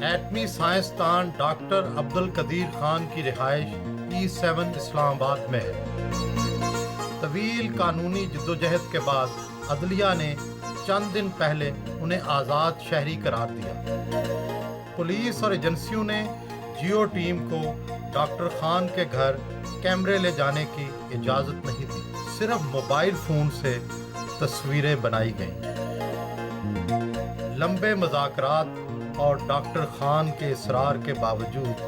ایٹمی سائنسدان ڈاکٹر عبدالقدیر خان کی رہائش E7 اسلام آباد میں ہے۔ طویل قانونی جدوجہد کے بعد عدلیہ نے چند دن پہلے انہیں آزاد شہری قرار دیا۔ پولیس اور ایجنسیوں نے جیو ٹیم کو ڈاکٹر خان کے گھر کیمرے لے جانے کی اجازت نہیں دی، صرف موبائل فون سے تصویریں بنائی گئیں۔ لمبے مذاکرات اور ڈاکٹر خان کے اصرار کے باوجود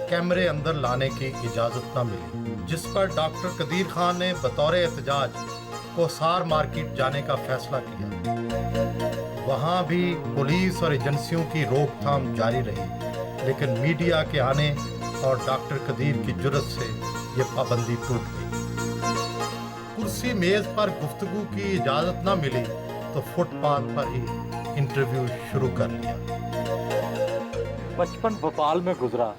کیمرے اندر لانے کی اجازت نہ ملی، جس پر ڈاکٹر قدیر خان نے بطور احتجاج کوثار مارکیٹ جانے کا فیصلہ کیا۔ وہاں بھی پولیس اور ایجنسیوں کی روک تھام جاری رہی، لیکن میڈیا کے آنے اور ڈاکٹر قدیر کی جرأت سے یہ پابندی ٹوٹ گئی۔ کرسی میز پر گفتگو کی اجازت نہ ملی تو فٹ پاتھ پر ہی انٹرویو شروع کر لیا۔ بچپن بھوپال میں گزرا،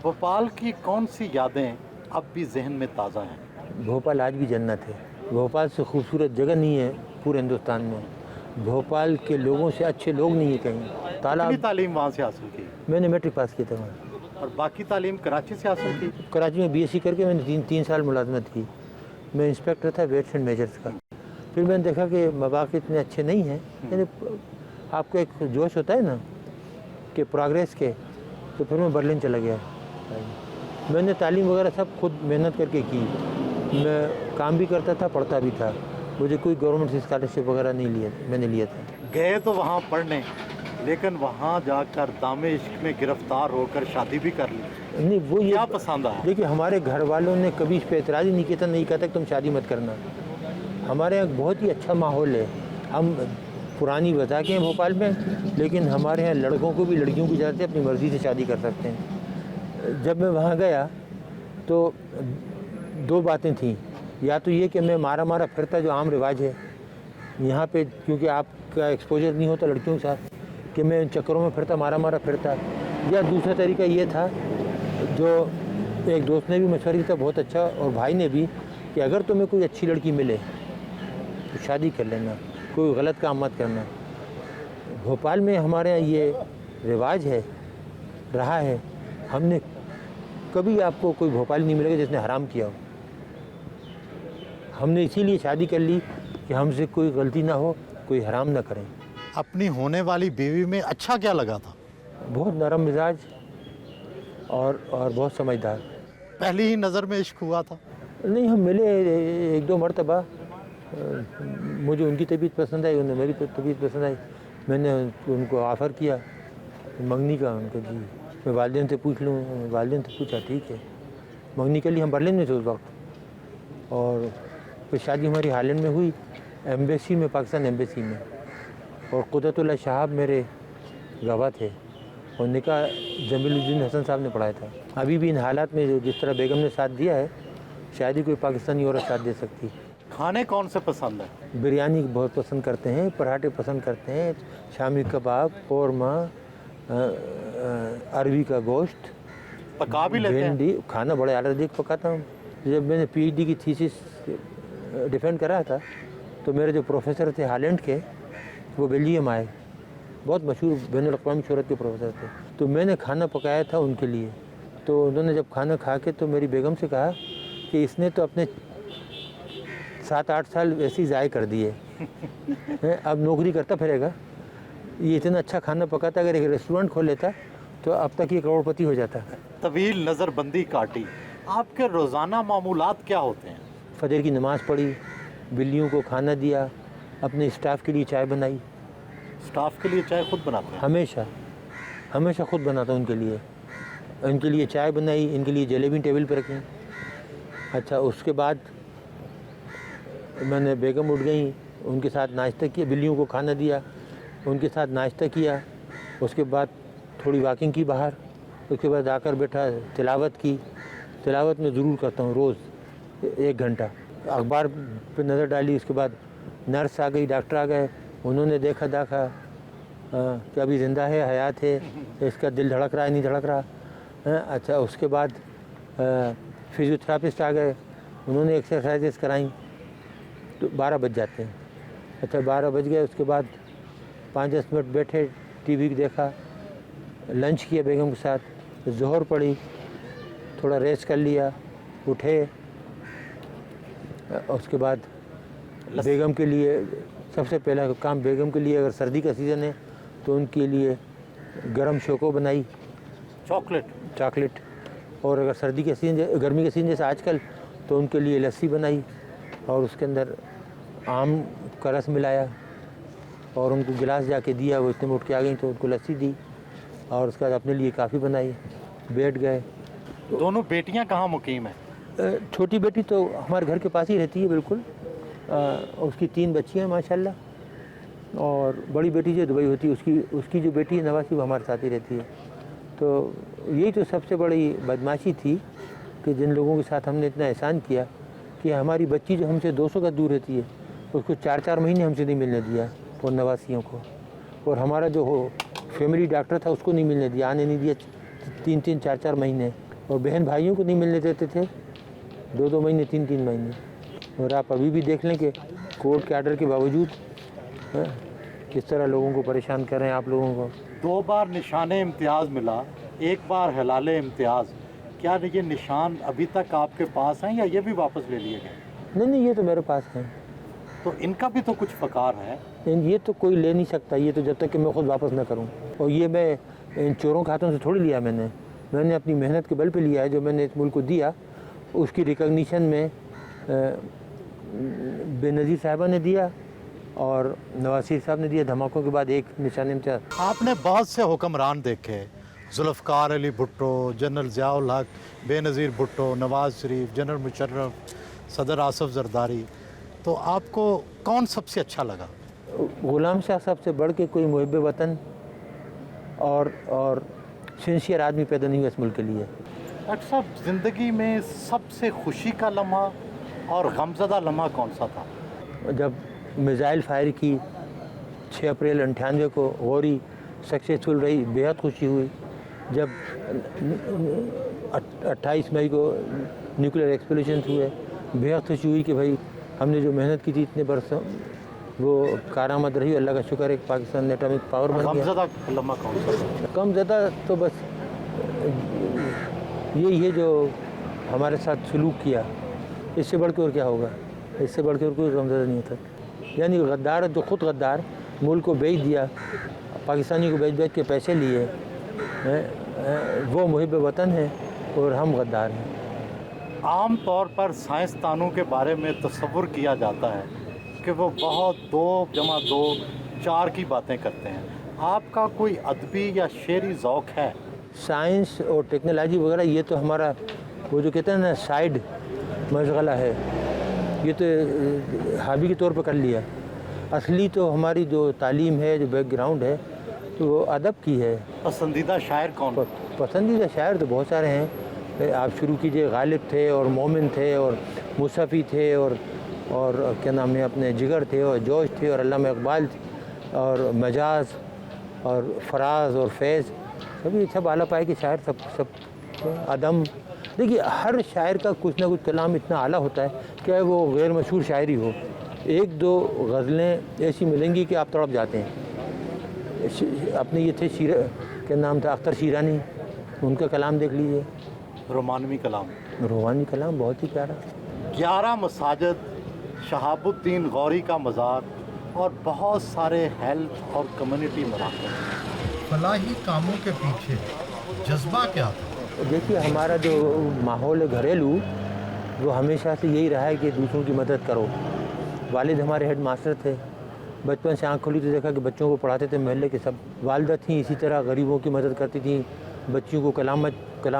بھوپال کی کون سی یادیں اب بھی ذہن میں تازہ ہیں؟ بھوپال آج بھی جنت ہے۔ بھوپال سے خوبصورت جگہ نہیں ہے پورے ہندوستان میں۔ بھوپال کے لوگوں سے اچھے لوگ نہیں ہیں کہیں۔ کتنی تعلیم وہاں سے حاصل کی؟ میں نے میٹرک پاس کیا تھا وہاں، اور باقی تعلیم کراچی سے حاصل کی؟ کراچی میں BSc کر کے میں نے تین سال ملازمت کی۔ میں انسپیکٹر تھا ویٹس اینڈ میجرس کا۔ پھر میں نے دیکھا کہ مواقع اتنے اچھے نہیں ہیں، یعنی آپ کو ایک جوش ہوتا ہے نا کہ پروگریس کے، تو پھر میں برلن چلا گیا۔ میں نے تعلیم وغیرہ سب خود محنت کر کے کی۔ میں کام بھی کرتا تھا، پڑھتا بھی تھا۔ مجھے کوئی گورنمنٹ سے اسکالرشپ وغیرہ نہیں لیا، میں نے لیا تھا۔ گئے تو وہاں پڑھنے، لیکن وہاں جا کر دام عشق میں گرفتار ہو کر شادی بھی کر لی۔ نہیں، وہ کیا پسند آیا؟ دیکھیے، ہمارے گھر والوں نے کبھی اس پہ اعتراض ہی نہیں کیا تھا، نہیں کہا تھا کہ تم شادی مت کرنا۔ ہمارے یہاں بہت ہی اچھا ماحول ہے۔ ہم پرانی وضع کے ہیں بھوپال میں، لیکن ہمارے یہاں لڑکوں کو بھی لڑکیوں کی اجازت ہے، اپنی مرضی سے شادی کر سکتے ہیں۔ جب میں وہاں گیا تو دو باتیں تھیں، یا تو یہ کہ میں مارا پھرتا، جو عام رواج ہے یہاں پہ، کیونکہ آپ کا ایکسپوجر نہیں ہوتا لڑکیوں کے ساتھ، کہ میں ان چکروں میں پھرتا، مارا پھرتا۔ یا دوسرا طریقہ یہ تھا، جو ایک دوست نے بھی مشورہ دیا تھا بہت اچھا، اور بھائی نے بھی، کہ اگر تمہیں کوئی اچھی لڑکی ملے تو شادی کر لینا، کوئی غلط کام مت کرنا۔ بھوپال میں ہمارے یہاں یہ رواج ہے، رہا ہے۔ ہم نے کبھی آپ کو کوئی بھوپالی نہیں ملے گا جس نے حرام کیا ہو۔ ہم نے اسی لیے شادی کر لی کہ ہم سے کوئی غلطی نہ ہو، کوئی حرام نہ کریں۔ اپنی ہونے والی بیوی میں اچھا کیا لگا تھا؟ بہت نرم مزاج اور بہت سمجھدار۔ پہلی ہی نظر میں عشق ہوا تھا؟ نہیں، ہم ملے ایک دو مرتبہ، مجھے ان کی طبیعت پسند آئی، انہیں میری طبیعت پسند آئی۔ میں نے ان کو آفر کیا منگنی کا، ان کو جی میں والدین سے پوچھ لوں۔ والدین سے پوچھا، ٹھیک ہے، منگنی کے لیے ہم برلن میں تھے اس وقت، اور پھر شادی ہماری ہالینڈ میں ہوئی، ایمبیسی میں، پاکستان ایمبیسی میں، اور قدرت اللہ شہاب میرے گواہ تھے، اور نکاح جمیل الدین حسن صاحب نے پڑھایا تھا۔ ابھی بھی ان حالات میں جس طرح بیگم نے ساتھ دیا ہے، شاید ہی کوئی پاکستانی عورت ساتھ دے سکتی۔ کھانے کون سے پسند ہیں؟ بریانی بہت پسند کرتے ہیں، پراٹھے پسند کرتے ہیں، شامی کباب، قورمہ، اروی کا گوشت، پکا بھی لیتے ہیں؟ بھنڈی، کھانا بڑے اعلیٰ دیکھ پکاتا ہوں۔ جب میں نے PhD کی تھیسس ڈیفینڈ کرا تھا، تو میرے جو پروفیسر تھے ہالینڈ کے، وہ بیلجیم آئے، بہت مشہور بین الاقوامی شہرت کے پروفیسر تھے، تو میں نے کھانا پکایا تھا ان کے لیے۔ تو انہوں نے جب کھانا کھا کے تو میری بیگم سے کہا کہ اس نے تو اپنے 7-8 سال ایسے ہی ضائع کر دیے، اب نوکری کرتا پھرے گا۔ یہ اتنا اچھا کھانا پکاتا، اگر ایک ریسٹورنٹ کھول لیتا تو اب تک یہ کروڑ پتی ہو جاتا۔ طویل نظر بندی کاٹی، آپ کے روزانہ معمولات کیا ہوتے ہیں؟ فجر کی نماز پڑھی، بلیوں کو کھانا دیا، اپنے اسٹاف کے لیے چائے بنائی۔ اسٹاف کے لیے چائے خود بناتے ہیں؟ ہمیشہ خود بناتا ہوں ان کے لیے چائے بنائی، ان کے لیے جلیبی ٹیبل پہ رکھیں۔ اچھا، اس کے بعد میں نے بیگم اٹھ گئیں، ان کے ساتھ ناشتہ کیا، بلیوں کو کھانا دیا، ان کے ساتھ ناشتہ کیا، اس کے بعد تھوڑی واکنگ کی باہر، اس کے بعد آ کر بیٹھا، تلاوت کی۔ تلاوت میں ضرور کرتا ہوں روز 1 گھنٹہ۔ اخبار پہ نظر ڈالی، اس کے بعد نرس آ گئی، ڈاکٹر آ گئے، انہوں نے دیکھا کہ ابھی زندہ ہے، حیات ہے، اس کا دل دھڑک رہا ہے نہیں دھڑک رہا۔ اچھا، اس کے بعد فزیوتھراپسٹ آ گئے، انہوں نے ایکسرسائزز کرائیں، تو 12 بج جاتے ہیں۔ اچھا، 12 بج گئے، اس کے بعد 5-10 منٹ بیٹھے، ٹی وی دیکھا، لنچ کیا بیگم کے ساتھ، ظہر پڑھی، تھوڑا ریسٹ کر لیا، اٹھے، اس کے بعد بیگم کے لیے سب سے پہلا کام بیگم کے لیے اگر سردی کا سیزن ہے تو ان کے لیے گرم شوکو بنائی، چاکلیٹ، اور اگر سردی کا سیزن گرمی کا سیزن جیسے آج کل تو ان کے لیے لسی بنائی اور اس کے اندر آم کا رس ملایا اور ان کو گلاس جا کے دیا، وہ اتنے میں اٹھ کے آ گئیں تو ان کو لسی دی اور اس کے بعد اپنے لیے کافی بنائی، بیٹھ گئے۔ دونوں بیٹیاں کہاں مقیم ہیں؟ چھوٹی بیٹی تو ہمارے گھر کے پاس ہی رہتی ہے بالکل، اس کی 3 بچیاں ہیں ماشاءاللہ، اور بڑی بیٹی جو دبئی ہوتی ہے اس کی جو بیٹی ہے نواسی وہ ہمارے ساتھ ہی رہتی ہے۔ تو یہی تو سب سے بڑی بدماشی تھی کہ جن لوگوں کے ساتھ ہم نے اتنا احسان کیا کہ ہماری بچی جو ہم سے 200 گز دور رہتی ہے اس کو 4 مہینے ہم سے نہیں ملنے دیا، اور نواسیوں کو، اور ہمارا جو فیملی ڈاکٹر تھا اس کو نہیں ملنے دیا، آنے نہیں دیا 3 4 مہینے، اور بہن بھائیوں کو نہیں ملنے دیتے تھے 2 مہینے 3 مہینے۔ اور آپ ابھی بھی دیکھ لیں کہ کورٹ کے آرڈر کے باوجود کس طرح لوگوں کو پریشان کر رہے ہیں آپ لوگوں کو۔ 2 بار نشان امتیاز ملا، 1 بار ہلال امتیاز، کیا یہ نشان ابھی تک آپ کے پاس ہیں یا یہ بھی واپس لے لیے گئے؟ نہیں، یہ تو میرے پاس ہیں۔ تو ان کا بھی تو کچھ فقار ہے؟ یہ تو کوئی لے نہیں سکتا، یہ تو جب تک کہ میں خود واپس نہ کروں، اور یہ میں ان چوروں کے ہاتھوں سے تھوڑی لیا، میں نے اپنی محنت کے بل پہ لیا ہے۔ جو میں نے اس ملک کو دیا اس کی ریکگنیشن میں بے نظیر صاحبہ نے دیا اور نواز شریف صاحب نے دیا، دھماکوں کے بعد ایک نشان امتیاز۔ آپ نے بہت سے حکمران دیکھے، ذوالفقار علی بھٹو، جنرل ضیاء الحق، بے نظیر بھٹو، نواز شریف، جنرل مشرف، صدر آصف زرداری، تو آپ کو کون سب سے اچھا لگا؟ غلام شاہ صاحب سے بڑھ کے کوئی محب وطن اور سنسیئر آدمی پیدا نہیں ہوا اس ملک کے لیے۔ ڈاکٹر صاحب، زندگی میں سب سے خوشی کا لمحہ اور غمزدہ لمحہ کون سا تھا؟ جب میزائل فائر کی 6 اپریل 98 کو غوری سکسیسفل رہی، بےحد خوشی ہوئی۔ جب 28 مئی کو نیوکلیر ایکسپلوژنس ہوئے، بےحد خوشی ہوئی کہ بھائی ہم نے جو محنت کی تھی اتنے برسوں وہ کارآمد رہی، اللہ کا شکر ہے کہ پاکستان نے ایٹامک پاور بن گیا۔ غمزدہ لمحہ کون سا تھا؟ کم زیادہ تو بس یہی ہے جو ہمارے ساتھ سلوک کیا، اس سے بڑھ کے اور کیا ہوگا، اس سے بڑھ کے اور کوئی غمزدہ نہیں ہوتا۔ یعنی غدار جو خود غدار ملک کو بیچ دیا، پاکستانی کو بیچ کے پیسے لیے، وہ محب وطن ہے اور ہم غدار ہیں۔ عام طور پر سائنسدانوں کے بارے میں تصور کیا جاتا ہے کہ وہ بہت 2 + 2 4 کی باتیں کرتے ہیں، آپ کا کوئی ادبی یا شعری ذوق ہے؟ سائنس اور ٹیکنالوجی وغیرہ یہ تو ہمارا وہ جو کہتے ہیں نا سائیڈ مشغلہ ہے، یہ تو ہابی کے طور پر کر لیا۔ اصلی تو ہماری جو تعلیم ہے، جو بیک گراؤنڈ ہے، تو وہ ادب کی ہے۔ پسندیدہ شاعر کون؟ پسندیدہ شاعر تو بہت سارے ہیں، آپ شروع کیجئے، غالب تھے اور مومن تھے اور مصطفی تھے اور کیا نام ہے اپنے جگر تھے اور جوش تھے اور علامہ اقبال تھے اور مجاز اور فراز اور فیض، سب اعلیٰ پائے کے شاعر، سب عدم۔ دیکھیے ہر شاعر کا کچھ نہ کچھ کلام اتنا اعلیٰ ہوتا ہے کہ وہ غیر مشہور شاعری ہو، 1-2 غزلیں ایسی ملیں گی کہ آپ تڑپ جاتے ہیں۔ اپنے یہ تھے کیا نام تھا اختر شیرانی، ان کا کلام دیکھ لیجئے، رومانوی کلام، روحانی کلام بہت ہی پیارا۔ 11 مساجد، شہاب الدین غوری کا مزار اور بہت سارے ہیلتھ اور کمیونٹی مراکز۔ فلاحی کاموں کے پیچھے جذبہ کیا تھا؟ دیکھیے ہمارا جو ماحول ہے گھریلو، وہ ہمیشہ سے یہی رہا ہے کہ دوسروں کی مدد کرو۔ والد ہمارے ہیڈ ماسٹر تھے، بچپن سے آنکھ کھلی تو دیکھا کہ بچوں کو پڑھاتے تھے محلے کے سب۔ والدہ تھیں اسی طرح غریبوں کی مدد کرتی تھیں، بچیوں کو کلام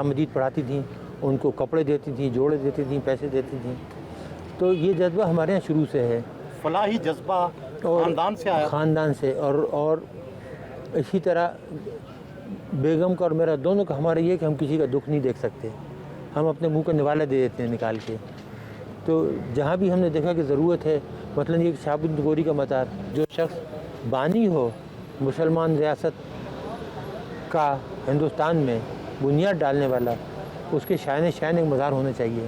مجید پڑھاتی تھیں، ان کو کپڑے دیتی تھیں، جوڑے دیتی تھیں، پیسے دیتی تھیں۔ تو یہ جذبہ ہمارے یہاں شروع سے ہے، فلاحی جذبہ خاندان سے آیا؟ خاندان سے، اور اسی طرح بیگم کا اور میرا دونوں کا ہمارا یہ کہ ہم کسی کا دکھ نہیں دیکھ سکتے، ہم اپنے منہ کا نوالا دے دیتے ہیں نکال کے۔ تو جہاں بھی ہم نے دیکھا کہ ضرورت ہے، مثلاً یہ شہاب الدین غوری کا مزار، جو شخص بانی ہو مسلمان ریاست کا ہندوستان میں بنیاد ڈالنے والا، اس کے شائن ایک مزار ہونا چاہیے۔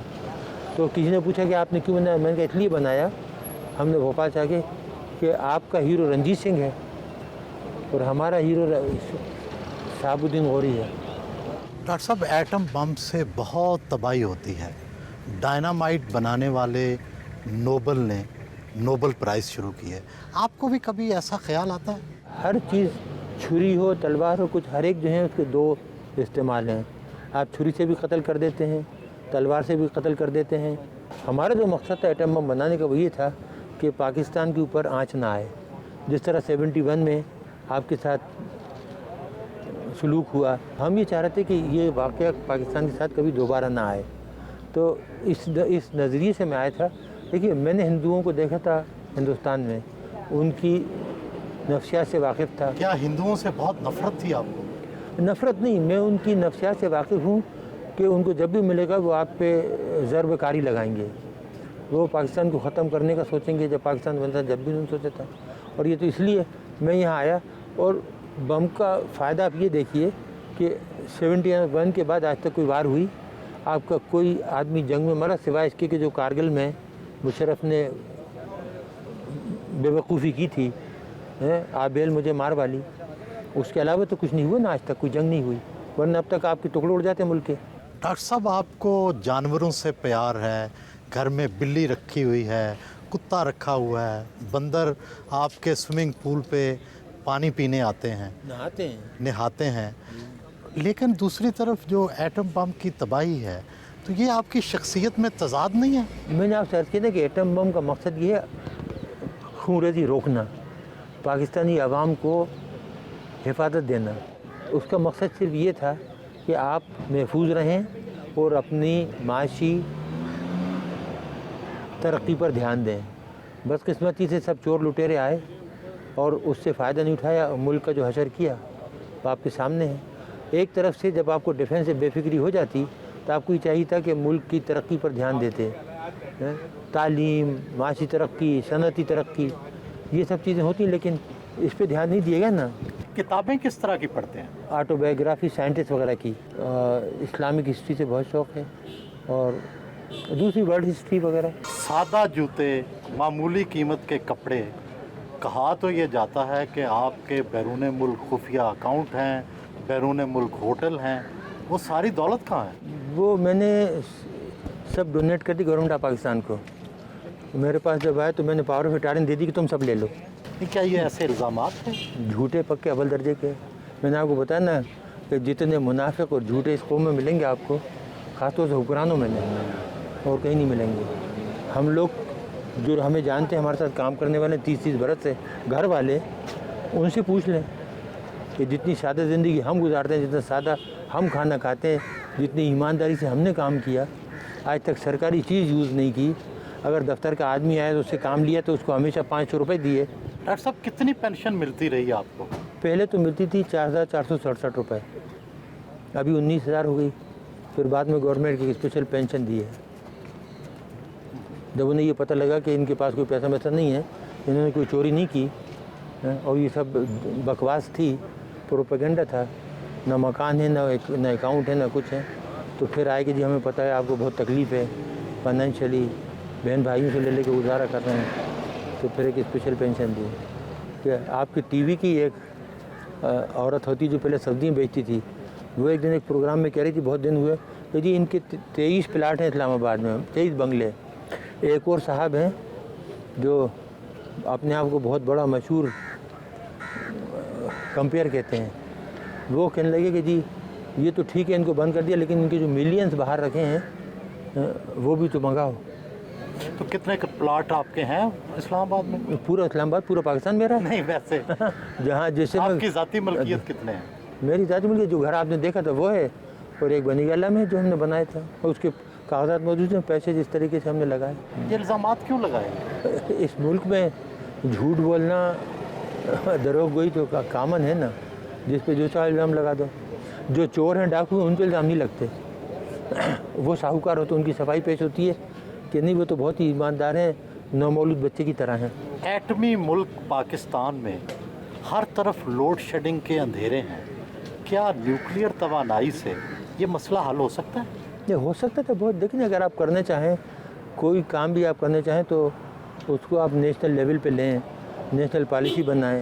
تو کسی نے پوچھا کہ آپ نے کیوں بنایا؟ میں نے کہا اس لیے بنایا، ہم نے بھوپال سے آ کے کہ آپ کا ہیرو رنجیت سنگھ ہے، اور ہمارا ہیرو شہاب الدین غوری ہے۔ ڈاکٹر صاحب ایٹم بم سے بہت تباہی ہوتی ہے، ڈائنامائٹ بنانے والے نوبل نے نوبل پرائز شروع کی ہے، آپ کو بھی کبھی ایسا خیال آتا ہے؟ ہر چیز چھری ہو تلوار ہو کچھ ہر ایک جو ہے اس کے دو استعمال ہیں۔ آپ چھری سے بھی قتل کر دیتے ہیں، تلوار سے بھی قتل کر دیتے ہیں۔ ہمارا جو مقصد تھا ایٹم بم بنانے کا وہ یہ تھا کہ پاکستان کے اوپر آنچ نہ آئے، جس طرح 71 میں آپ کے ساتھ سلوک ہوا، ہم یہ چاہ رہے تھے کہ یہ واقعہ پاکستان کے ساتھ کبھی دوبارہ نہ آئے۔ تو اس نظریے سے میں آیا تھا۔ دیکھیے میں نے ہندوؤں کو دیکھا تھا ہندوستان میں، ان کی نفسیات سے واقف تھا۔ کیا ہندوؤں سے بہت نفرت تھی آپ کو؟ نفرت نہیں، میں ان کی نفسیات سے واقف ہوں کہ ان کو جب بھی ملے گا وہ آپ پہ ضرب کاری لگائیں گے، وہ پاکستان کو ختم کرنے کا سوچیں گے۔ جب پاکستان بنتا جب بھی انہوں نے سوچا تھا، اور یہ تو اس لیے میں یہاں آیا۔ اور بم کا فائدہ آپ یہ دیکھیے کہ 71 کے بعد آج تک کوئی وار ہوئی، آپ کا کوئی آدمی جنگ میں مرا سوائے اس کے کہ جو کارگل میں مشرف نے بے وقوفی کی تھی، آبیل مجھے مار والی، اس کے علاوہ تو کچھ نہیں ہوا نا، آج تک کوئی جنگ نہیں ہوئی، ورنہ اب تک آپ کے ٹکڑے اڑ جاتے ملک کے۔ ڈاکٹر صاحب آپ کو جانوروں سے پیار ہے، گھر میں بلی رکھی ہوئی ہے، کتا رکھا ہوا ہے، بندر آپ کے سوئمنگ پول پہ پانی پینے آتے ہیں، نہاتے ہیں، لیکن دوسری طرف جو ایٹم بم کی تباہی ہے تو یہ آپ کی شخصیت میں تضاد نہیں ہے؟ میں نے آپ سے عرض کیا تھا کہ ایٹم بم کا مقصد یہ ہے خونریزی روکنا، پاکستانی عوام کو حفاظت دینا۔ اس کا مقصد صرف یہ تھا کہ آپ محفوظ رہیں اور اپنی معاشی ترقی پر دھیان دیں۔ بدقسمتی سے سب چور لٹیرے آئے اور اس سے فائدہ نہیں اٹھایا، ملک کا جو حشر کیا وہ آپ کے سامنے ہے۔ ایک طرف سے جب آپ کو ڈیفنس سے بے فکری ہو جاتی تو آپ کو یہ چاہیے تھا کہ ملک کی ترقی پر دھیان دیتے، تعلیم، معاشی ترقی، صنعتی ترقی، یہ سب چیزیں ہوتی ہیں، لیکن اس پہ دھیان نہیں دیا گیا نا۔ کتابیں کس طرح کی پڑھتے ہیں؟ آٹو بایوگرافی سائنٹسٹ وغیرہ کی، اسلامک ہسٹری سے بہت شوق ہے، اور دوسری ورلڈ ہسٹری وغیرہ۔ سادہ جوتے، معمولی قیمت کے کپڑے، کہا تو یہ جاتا ہے کہ آپ کے بیرون ملک خفیہ اکاؤنٹ ہیں، بیرون ملک ہوٹل ہیں، وہ ساری دولت کہاں ہے؟ وہ میں نے سب ڈونیٹ کر دی گورنمنٹ آف پاکستان کو۔ میرے پاس جب آئے تو میں نے پاور آف اٹارن دے دی کہ تم سب لے لو۔ کیا یہ ایسے الزامات ہیں؟ جھوٹے پکے اول درجے کے۔ میں نے آپ کو بتایا نا کہ جتنے منافق اور جھوٹے اس قوم میں ملیں گے آپ کو، خاص طور سے حکمرانوں میں نہیں، اور کہیں نہیں ملیں گے۔ ہم لوگ جو ہمیں جانتے ہیں، ہمارے ساتھ کام کرنے والے 30 برس سے، گھر والے، ان سے پوچھ لیں کہ جتنی سادہ زندگی ہم گزارتے ہیں، جتنا سادہ ہم کھانا کھاتے ہیں، جتنی ایمانداری سے ہم نے کام کیا، آج تک سرکاری چیز یوز نہیں کی۔ اگر دفتر کا آدمی آیا تو اس سے کام لیا تو اس کو ہمیشہ 500 روپے دیے۔ ڈاکٹر صاحب کتنی پینشن ملتی رہی آپ کو؟ پہلے تو ملتی تھی 4467 روپے، ابھی 19,000 ہو گئی، پھر بعد میں گورنمنٹ کی اسپیشل پینشن دی ہے۔ جب انہیں یہ پتہ لگا کہ ان کے پاس کوئی پیسہ ویسا نہیں ہے، انہوں نے کوئی چوری نہیں کی، اور یہ سب بکواس تھی، پروپیگنڈا تھا، نہ مکان ہے، نہ اکاؤنٹ ہے، نہ کچھ ہے، تو پھر آئے کہ جی ہمیں پتہ ہے آپ کو بہت تکلیف ہے فائنینشلی، بہن بھائیوں سے لے کے گزارا کر رہے ہیں، تو پھر ایک اسپیشل پینشن دی۔ کہ آپ کی ٹی وی کی ایک عورت ہوتی جو پہلے سبزیاں بیچتی تھی، وہ ایک دن ایک پروگرام میں کہہ رہی تھی، بہت دن ہوئے کہ جی ان کے 23 پلاٹ ہیں اسلام آباد میں، 23 بنگلے۔ ایک اور صاحب ہیں جو اپنے آپ کو بہت بڑا مشہور کمپیئر کہتے ہیں، وہ کہنے لگے کہ جی یہ تو ٹھیک ہے ان کو بند کر دیا، لیکن ان کے جو ملینز باہر رکھے ہیں وہ بھی تو منگاؤ۔ تو کتنے پلاٹ آپ کے ہیں اسلام آباد میں؟ پورا اسلام آباد، پورا پاکستان میرا ہے۔ نہیں ویسے جہاں جیسے آپ کی ذاتی ملکیت کتنے ہیں؟ میری ذاتی ملکیت جو گھر آپ نے دیکھا تھا وہ ہے، اور ایک بنی گالہ میں جو ہم نے بنایا تھا، اور اس کے کاغذات موجود ہیں، پیسے جس طریقے سے ہم نے لگائے۔ یہ الزامات کیوں لگائے؟ اس ملک میں جھوٹ بولنا، دروغ گوئی تو کامن ہے نا، جس پہ جو چاہے الزام لگا دو۔ جو چور ہیں، ڈاکو ہیں، ان پہ الزام نہیں لگتے، وہ ساہوکار ہوتے ان کی صفائی پیش ہوتی ہے کہ نہیں وہ تو بہت ہی ایماندار ہیں، نومولود بچے کی طرح ہیں۔ ایٹمی ملک پاکستان میں ہر طرف لوڈ شیڈنگ کے اندھیرے ہیں، کیا نیوکلیئر توانائی سے یہ مسئلہ حل ہو سکتا ہے؟ یہ ہو سکتا تھا بہت، لیکن اگر آپ کرنا چاہیں، کوئی کام بھی آپ کرنا چاہیں تو اس کو آپ نیشنل لیول پہ لیں، نیشنل پالیسی بنائیں،